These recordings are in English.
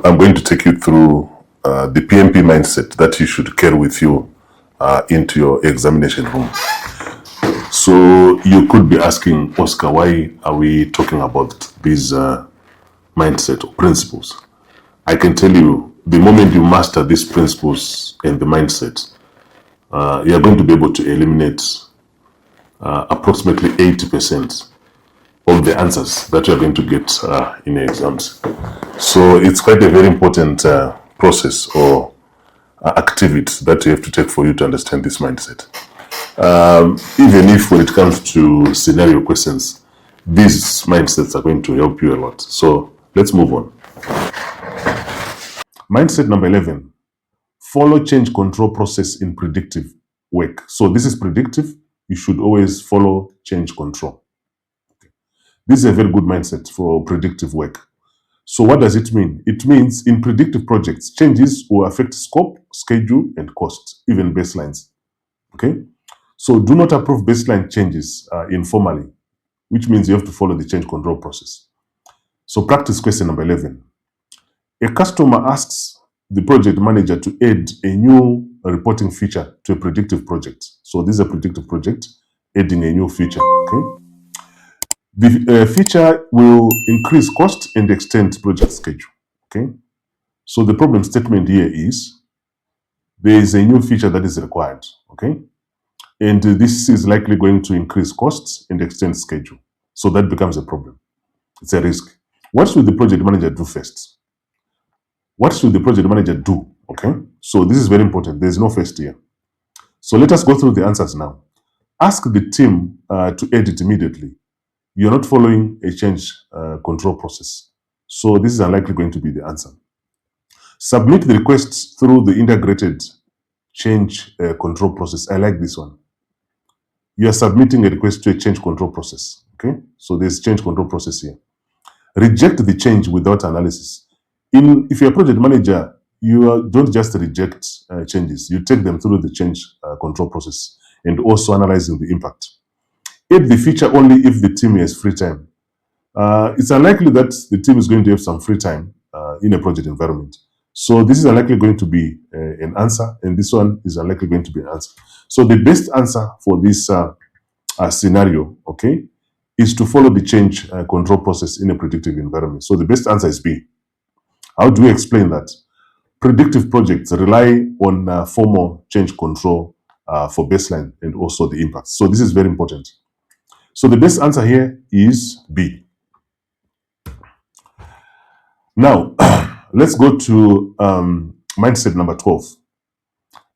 I'm going to take you through the PMP mindset that you should carry with you into your examination room. So you could be asking, Oscar, why are we talking about these mindset or principles? I can tell you, the moment you master these principles and the mindset, you are going to be able to eliminate approximately 80% of the answers that you are going to get in your exams. So it's quite a very important process or activity that you have to take for you to understand this mindset. Even if when it comes to scenario questions, these mindsets are going to help you a lot. So let's move on. Mindset number 11, follow change control process in predictive work. So this is predictive. You should always follow change control. This is a very good mindset for predictive work. So what does it mean? It means in predictive projects, changes will affect scope, schedule, and cost, even baselines. Okay? So do not approve baseline changes informally, which means you have to follow the change control process. So practice question number 11. A customer asks the project manager to add a new reporting feature to a predictive project. So this is a predictive project, adding a new feature. Okay? The feature will increase cost and extend project schedule. Okay? So the problem statement here is there is a new feature that is required. Okay? And this is likely going to increase costs and extend schedule. So that becomes a problem. It's a risk. What should the project manager do first? What should the project manager do? Okay? So this is very important. There's no first here. So let us go through the answers now. Ask the team to edit immediately. You're not following a change control process. So this is unlikely going to be the answer. Submit the requests through the integrated change control process. I like this one. You are submitting a request to a change control process. Okay, so there's change control process here. Reject the change without analysis. If you're a project manager, you don't just reject changes. You take them through the change control process and also analyzing the impact. Add the feature only if the team has free time. It's unlikely that the team is going to have some free time in a project environment. So this is unlikely going to be an answer, and this one is unlikely going to be an answer. So the best answer for this scenario, okay, is to follow the change control process in a predictive environment. So the best answer is B. How do we explain that? Predictive projects rely on formal change control for baseline and also the impact. So this is very important. So the best answer here is B. Now, let's go to mindset number 12.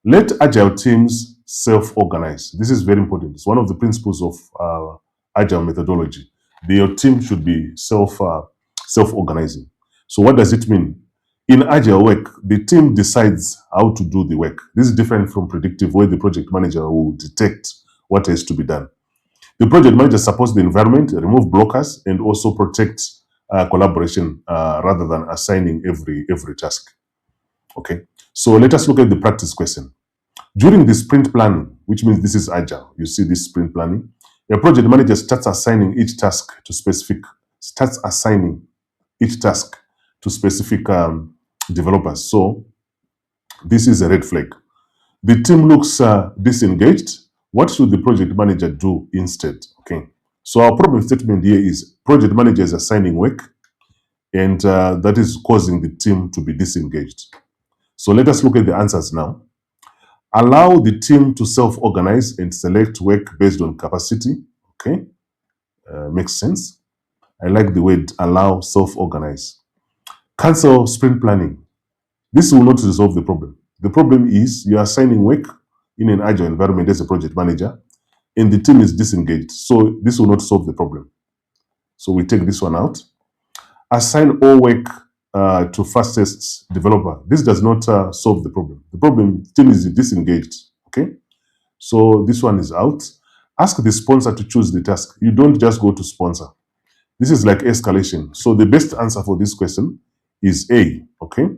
Let agile teams self-organize. This is very important. It's one of the principles of agile methodology. Your team should be self-organizing. So what does it mean? In agile work, the team decides how to do the work. This is different from predictive, where the project manager will detect what has to be done. The project manager supports the environment, remove blockers, and also protect collaboration rather than assigning every task. Okay, so let us look at the practice question. During the sprint planning, which means this is agile, you see this sprint planning, a project manager starts assigning each task to specific developers. So this is a red flag. The team looks disengaged. What should the project manager do instead? Okay, so our problem statement here is project manager is assigning work, and that is causing the team to be disengaged. So let us look at the answers now. Allow the team to self-organize and select work based on capacity. Okay, makes sense. I like the word allow, self-organize. Cancel sprint planning. This will not resolve the problem. The problem is you are assigning work in an agile environment as a project manager, and the team is disengaged. So this will not solve the problem. So we take this one out. Assign all work to fastest developer. This does not solve the problem. The problem, team is disengaged. Okay, so this one is out. Ask the sponsor to choose the task. You don't just go to sponsor. This is like escalation. So the best answer for this question is A. Okay,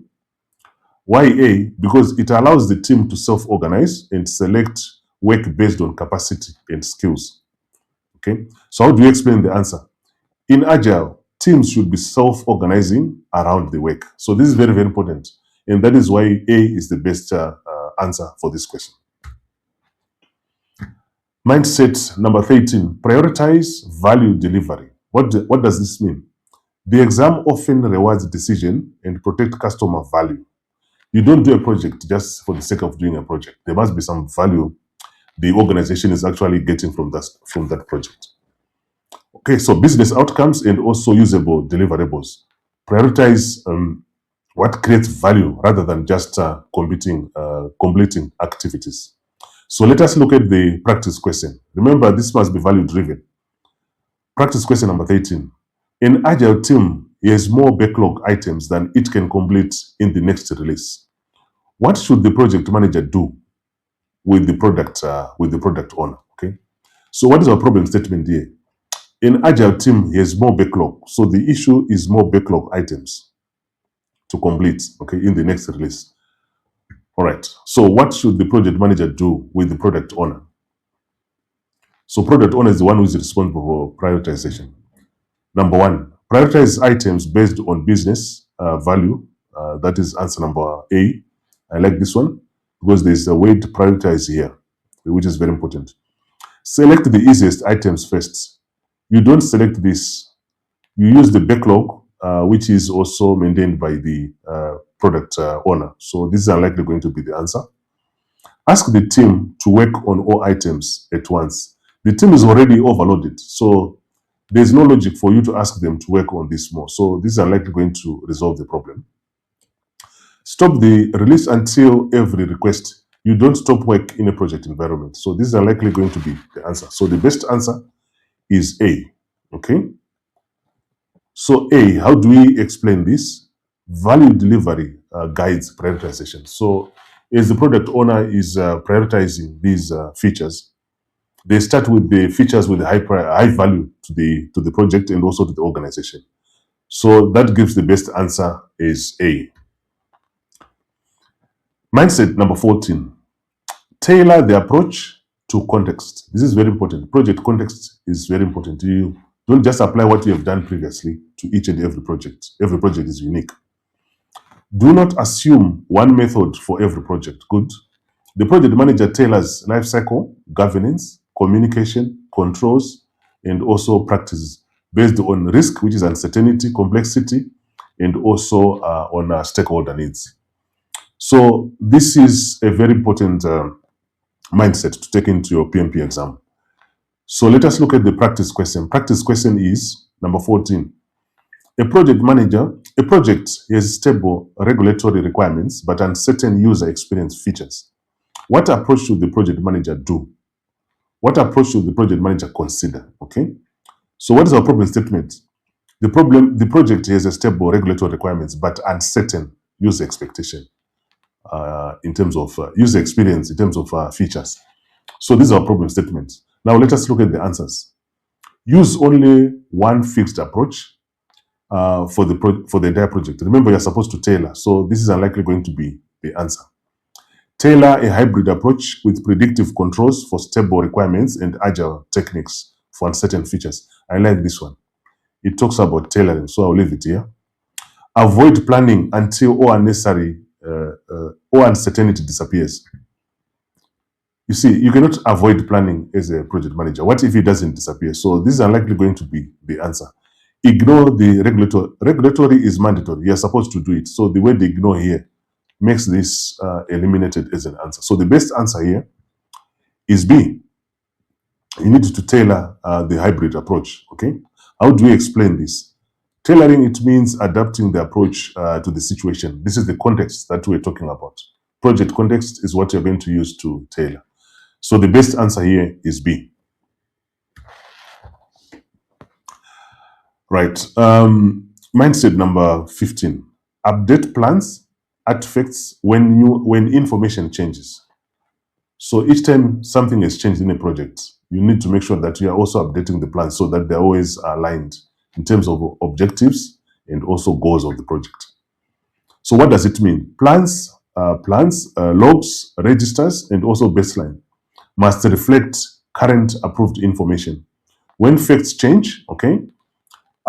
why A? Because it allows the team to self-organize and select work based on capacity and skills. Okay, so how do you explain the answer? In agile, teams should be self-organizing around the work. So this is very, very important. And that is why A is the best answer for this question. Mindset number 13, prioritize value delivery. What does this mean? The exam often rewards decision and protect customer value. You don't do a project just for the sake of doing a project. There must be some value the organization is actually getting from that project. Okay, so business outcomes and also usable deliverables. Prioritize what creates value rather than just completing activities. So let us look at the practice question. Remember, this must be value driven. Practice question number 13. An agile team has more backlog items than it can complete in the next release. What should the project manager do with the product owner? Okay. So what is our problem statement here? An agile team has more backlog. So the issue is more backlog items to complete, okay, in the next release. All right. So what should the project manager do with the product owner? So product owner is the one who is responsible for prioritization. Number one, prioritize items based on business value. That is answer number A. I like this one because there's a way to prioritize here, which is very important. Select the easiest items first. You don't select this. You use the backlog, which is also maintained by the product owner. So this is unlikely going to be the answer. Ask the team to work on all items at once. The team is already overloaded, so there's no logic for you to ask them to work on this more. So this is unlikely going to resolve the problem. Stop the release until every request. You don't stop work in a project environment. So this is unlikely going to be the answer. So the best answer is A. Okay. So A, how do we explain this? Value delivery guides prioritization. So as the product owner is prioritizing these features, they start with the features with high value to the project and also to the organization. So that gives the best answer is A. Mindset number 14. Tailor the approach to context. This is very important. Project context is very important. You don't just apply what you have done previously to each and every project. Every project is unique. Do not assume one method for every project. Good. The project manager tailors life cycle, governance, communication, controls, and also practices based on risk, which is uncertainty, complexity, and also on stakeholder needs. So this is a very important mindset to take into your PMP exam. So let us look at the practice question. Practice question is number 14. A project has stable regulatory requirements but uncertain user experience features. What approach should the project manager do? What approach should the project manager consider? Okay. So what is our problem statement? The project has a stable regulatory requirements but uncertain user expectation in terms of user experience, in terms of features. So this is our problem statement. Now let us look at the answers. Use only one fixed approach for the entire project. Remember, you're supposed to tailor. So this is unlikely going to be the answer. Tailor a hybrid approach with predictive controls for stable requirements and agile techniques for uncertain features. I like this one. It talks about tailoring, so I'll leave it here. Avoid planning until all unnecessary all uncertainty disappears. You see, you cannot avoid planning as a project manager. What if it doesn't disappear? So this is unlikely going to be the answer. Ignore the regulatory. Regulatory is mandatory. You're supposed to do it. So the word ignore here makes this eliminated as an answer. So the best answer here is B. You need to tailor the hybrid approach. Okay. How do we explain this? Tailoring, it means adapting the approach to the situation. This is the context that we're talking about. Project context is what you're going to use to tailor. So the best answer here is B. Right. Mindset number 15. Update plans, artifacts when information changes. So each time something has changed in a project, you need to make sure that you are also updating the plans so that they're always aligned in terms of objectives and also goals of the project. So what does it mean? Plans, logs, registers, and also baseline must reflect current approved information. When facts change, okay,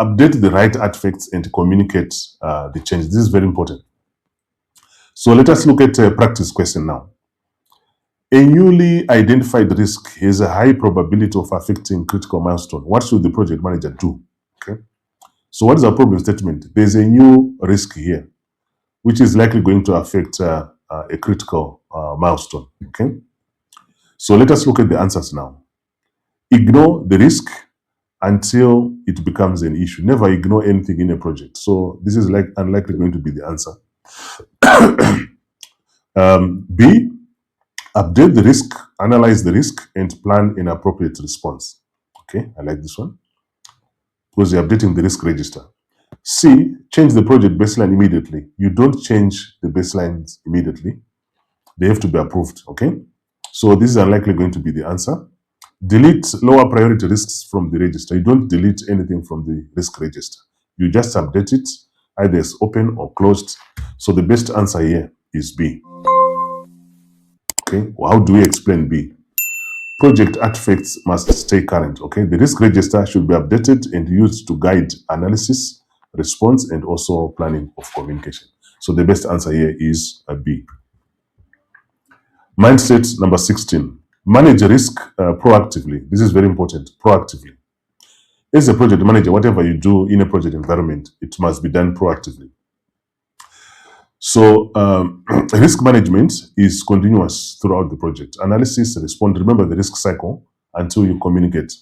Update the right artifacts and communicate the change. This is very important. So let us look at a practice question now. A newly identified risk has a high probability of affecting critical milestone. What should the project manager do? Okay. So what is our problem statement? There's a new risk here, which is likely going to affect a critical milestone. Okay. So let us look at the answers now. Ignore the risk until it becomes an issue. Never ignore anything in a project. So this is unlikely going to be the answer. B, update the risk, analyze the risk, and plan an appropriate response. Okay, I like this one because you're updating the risk register. C, change the project baseline immediately. You don't change the baselines immediately. They have to be approved, okay? So this is unlikely going to be the answer. Delete lower priority risks from the register. You don't delete anything from the risk register. You just update it, either as open or closed. So the best answer here is B. Okay, well, how do we explain B? Project artifacts must stay current, okay? The risk register should be updated and used to guide analysis, response, and also planning of communication. So the best answer here is B. Mindset number 16. Manage risk proactively. This is very important, proactively. As a project manager, whatever you do in a project environment, it must be done proactively. So risk management is continuous throughout the project. Analysis, respond, remember the risk cycle until you communicate.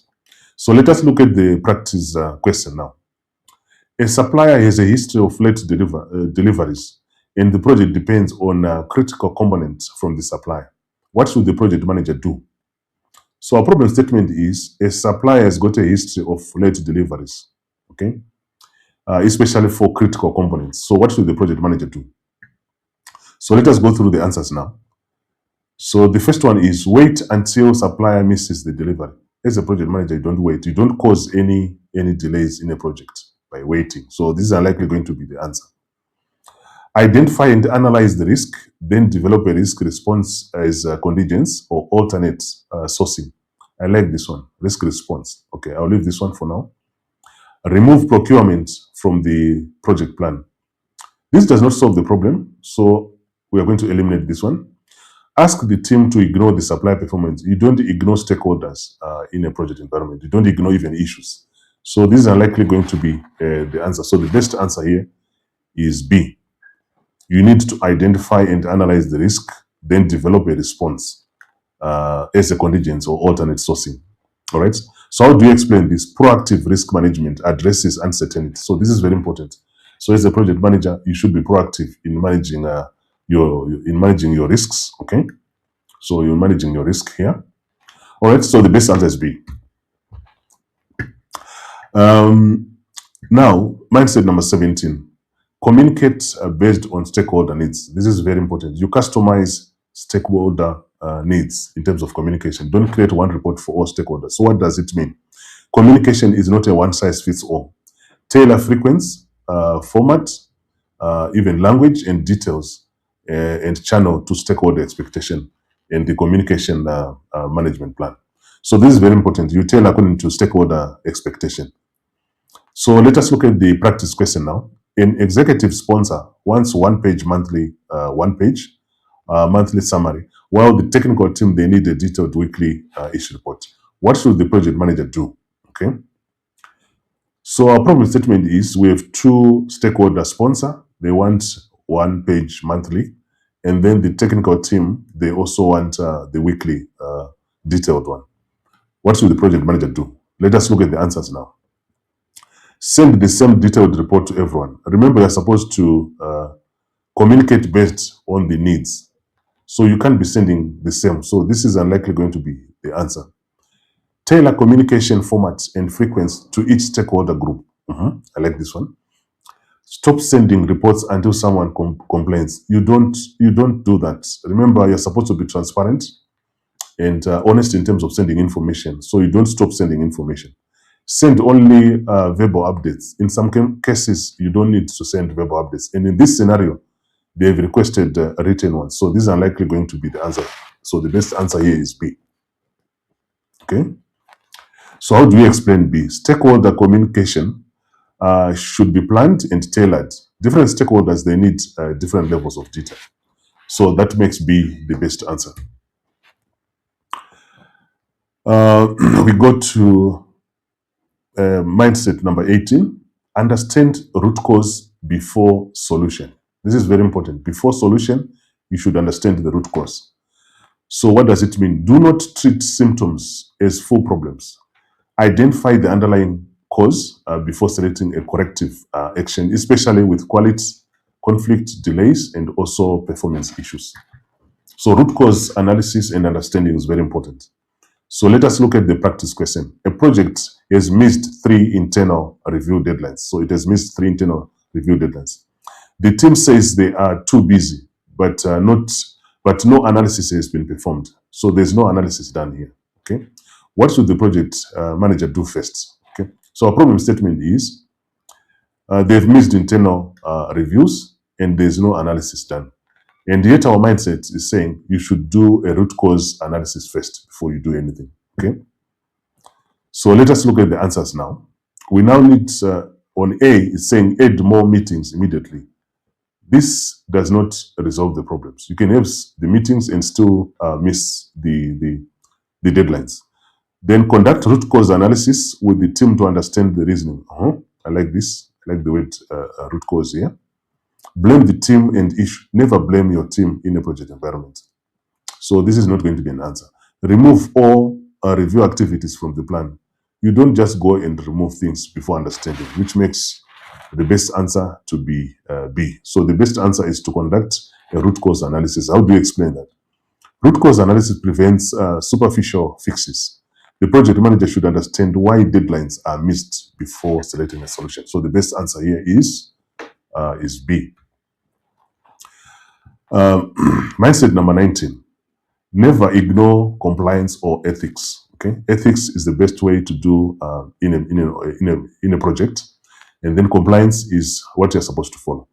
So let us look at the practice question now. A supplier has a history of late deliveries, and the project depends on critical components from the supplier. What should the project manager do? So our problem statement is a supplier has got a history of late deliveries, okay? Especially for critical components. So what should the project manager do? So let us go through the answers now. So the first one is wait until supplier misses the delivery. As a project manager, you don't wait. You don't cause any delays in a project by waiting. So this is unlikely going to be the answer. Identify and analyze the risk, then develop a risk response as contingents or alternate sourcing. I like this one, risk response. Okay, I'll leave this one for now. Remove procurement from the project plan. This does not solve the problem, so we are going to eliminate this one. Ask the team to ignore the supply performance. You don't ignore stakeholders in a project environment. You don't ignore even issues. So this is unlikely going to be the answer. So the best answer here is B. You need to identify and analyze the risk, then develop a response as a contingent or alternate sourcing. All right. So how do you explain this? Proactive risk management addresses uncertainty. So this is very important. So as a project manager, you should be proactive in managing your risks. Okay. So you're managing your risk here. All right. So the best answer is B. Now, mindset number 17. Communicate based on stakeholder needs. This is very important. You customize stakeholder needs in terms of communication. Don't create one report for all stakeholders. So what does it mean? Communication is not a one-size-fits-all. Tailor frequency, format, even language and details and channel to stakeholder expectation in the communication management plan. So this is very important. You tailor according to stakeholder expectation. So let us look at the practice question now. An executive sponsor wants one-page monthly summary, while the technical team, they need a detailed weekly issue report. What should the project manager do? Okay. So our problem statement is we have two stakeholder sponsor. They want one-page monthly, and then the technical team, they also want the weekly detailed one. What should the project manager do? Let us look at the answers now. Send the same detailed report to everyone. Remember, you're supposed to communicate based on the needs. So you can't be sending the same. So this is unlikely going to be the answer. Tailor communication formats and frequency to each stakeholder group. I like this one. Stop sending reports until someone complains. You don't do that. Remember, you're supposed to be transparent and honest in terms of sending information. So you don't stop sending information. Send only verbal updates. In some cases, you don't need to send verbal updates. And in this scenario, they've requested written ones. So this is unlikely going to be the answer. So the best answer here is B. Okay. So how do we explain B? Stakeholder communication should be planned and tailored. Different stakeholders, they need different levels of detail. So that makes B the best answer. We go to mindset number 18. Understand root cause before solution. This is very important. Before solution, you should understand the root cause. So what does it mean? Do not treat symptoms as full problems. Identify the underlying cause before selecting a corrective action, especially with quality, conflict, delays, and also performance issues. So root cause analysis and understanding is very important. So let us look at the practice question. A project has missed 3 internal review deadlines. So it has missed 3 internal review deadlines. The team says they are too busy, but no analysis has been performed. So there's no analysis done here. Okay. What should the project manager do first? Okay. So our problem statement is they've missed internal reviews and there's no analysis done. And yet our mindset is saying you should do a root cause analysis first before you do anything. Okay. So let us look at the answers now. We now need on A, it's saying add more meetings immediately. This does not resolve the problems. You can have the meetings and still miss the deadlines. Then conduct root cause analysis with the team to understand the reasoning. I like this. I like the word root cause here. Blame the team and issue. Never blame your team in a project environment. So this is not going to be an answer. Remove all review activities from the plan. You don't just go and remove things before understanding, which makes the best answer to be B. So the best answer is to conduct a root cause analysis. How do you explain that? Root cause analysis prevents superficial fixes. The project manager should understand why deadlines are missed before selecting a solution. So the best answer here is B. Mindset number 19. Never ignore compliance or ethics. Okay, ethics is the best way to do in a project, and then compliance is what you're supposed to follow.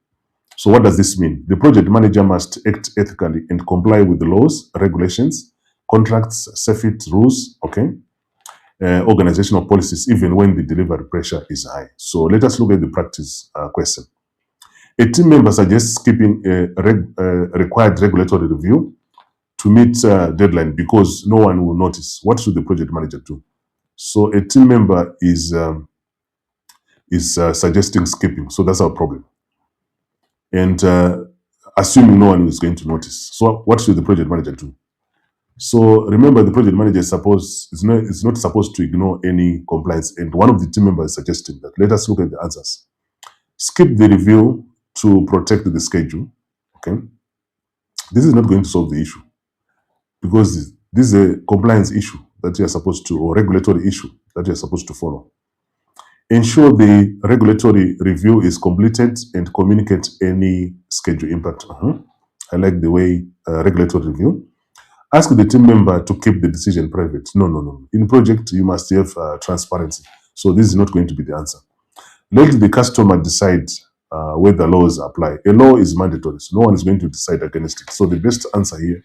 So what does this mean? The project manager must act ethically and comply with the laws, regulations, contracts, safety rules, okay, organizational policies, even when the delivery pressure is high. So let us look at the practice question. A team member suggests skipping a required regulatory review to meet deadline because no one will notice. What should the project manager do? So a team member is suggesting skipping. So that's our problem. And assuming no one is going to notice. So what should the project manager do? So remember, the project manager is not supposed to ignore any compliance. And one of the team members is suggesting that. Let us look at the answers. Skip the review to protect the schedule. Okay. This is not going to solve the issue because this is a compliance issue that you are supposed to, or regulatory issue that you are supposed to follow. Ensure the regulatory review is completed and communicate any schedule impact. I like the way regulatory review. Ask the team member to keep the decision private. No. In project, you must have transparency. So this is not going to be the answer. Let the customer decide whether laws apply. A law is mandatory, so no one is going to decide against it. So the best answer here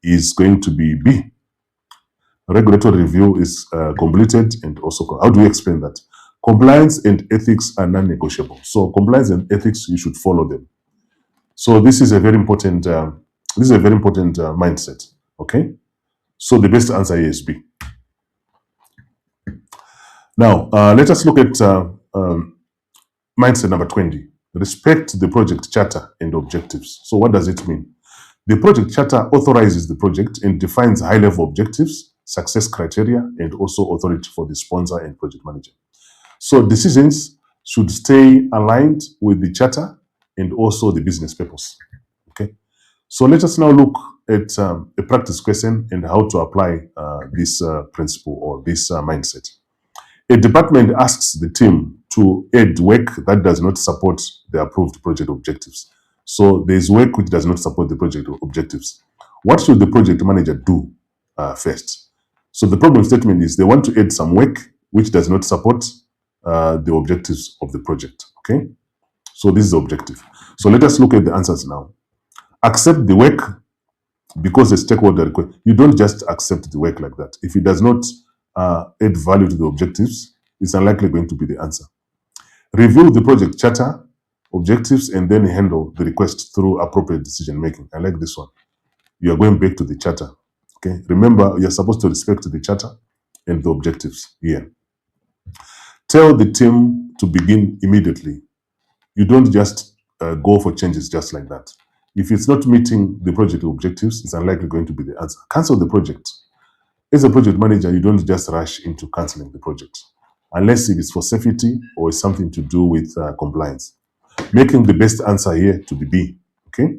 is going to be B. Regulatory review is completed and also, how do we explain that? Compliance and ethics are non-negotiable. So compliance and ethics, you should follow them. So this is a very important mindset. Okay. So the best answer here is B. Now let us look at mindset number 20. Respect the project charter and objectives. So what does it mean? The project charter authorizes the project and defines high-level objectives, success criteria, and also authority for the sponsor and project manager. So decisions should stay aligned with the charter and also the business purpose. Okay. So let us now look at a practice question and how to apply this principle or this mindset. A department asks the team to add work that does not support the approved project objectives. So there is work which does not support the project objectives. What should the project manager do first? So the problem statement is they want to add some work which does not support the objectives of the project. Okay. So this is the objective. So let us look at the answers now. Accept the work because the stakeholder request. You don't just accept the work like that. If it does not add value to the objectives, it's unlikely going to be the answer. Review the project charter, objectives, and then handle the request through appropriate decision making. I like this one. You are going back to the charter. Okay. Remember, you're supposed to respect the charter and the objectives here. Tell the team to begin immediately. You don't just go for changes just like that. If it's not meeting the project objectives, it's unlikely going to be the answer. Cancel the project. As a project manager, you don't just rush into canceling the project, unless it is for safety or it's something to do with compliance. Making the best answer here to be B. Okay,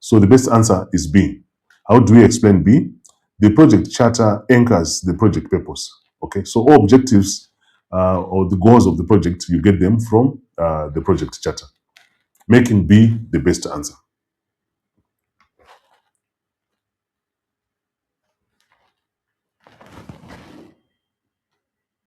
so the best answer is B. How do we explain B? The project charter anchors the project purpose. Okay, so all objectives or the goals of the project, you get them from the project charter, making B the best answer.